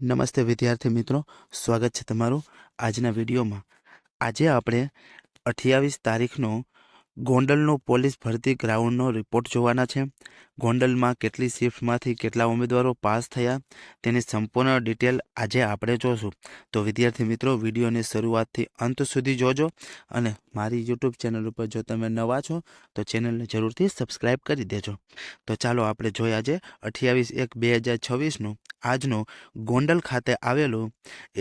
નમસ્તે વિદ્યાર્થી મિત્રો, સ્વાગત છે તમારું આજના વિડીયોમાં। આજે આપણે 28 તારીખનો ગોંડલનો પોલીસ ભરતી ગ્રાઉન્ડનો રિપોર્ટ જોવાના છે। ગોંડલમાં કેટલી શિફ્ટમાંથી કેટલા ઉમેદવારો પાસ થયા તેની સંપૂર્ણ ડિટેલ આજે આપણે જોશું। તો વિદ્યાર્થી મિત્રો, વિડીયોની શરૂઆતથી અંત સુધી જોજો અને મારી યુટ્યુબ ચેનલ ઉપર જો તમે નવા છો તો ચેનલને જરૂરથી સબસ્ક્રાઈબ કરી દેજો। તો ચાલો આપણે જોઈએ આજે 28/1/2026નું આજનો ગોંડલ ખાતે આવેલું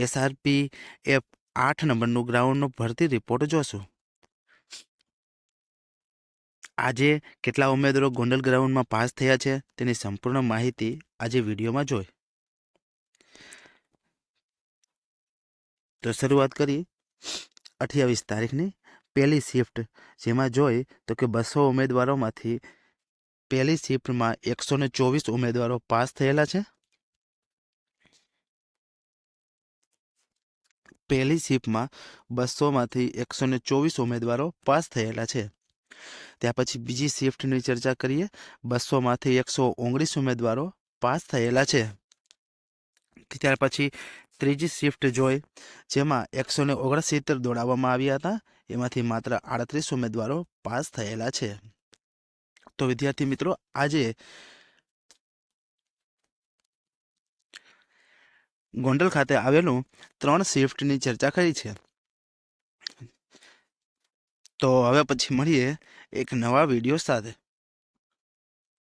SRPF 8 નંબરનું ગ્રાઉન્ડનો ભરતી રિપોર્ટ જોશું। આજે કેટલા ઉમેદવારો ગોંડલ ગ્રાઉન્ડમાં પાસ થયા છે તેની સંપૂર્ણ માહિતી આજે વિડીયોમાં જોઈ। તો શરૂઆત કરી 28 તારીખની પહેલી શિફ્ટ, જેમાં જોઈ તો કે 200 ઉમેદવારોમાંથી પહેલી શિફ્ટમાં 124 ઉમેદવારો પાસ થયેલા છે। પહેલી શિફ્ટમાં 200માંથી 124 ઉમેદવારો પાસ થયેલા છે। ત્યાર પછી બીજી શિફ્ટની ચર્ચા કરીએ। 200માંથી 119 ઉમેદવારો પાસ થયેલા છે। ત્યાર પછી ત્રીજી શિફ્ટ જોઈ, જેમાં 169 દોડાવવામાં આવ્યા હતા, એમાંથી માત્ર 38 ઉમેદવારો પાસ થયેલા છે। તો વિદ્યાર્થી મિત્રો, આજે ગોંડલ ખાતે આવેલું 3 શિફ્ટની ચર્ચા કરી છે। તો હવે પછી મળીએ એક નવા વિડીયો સાથે।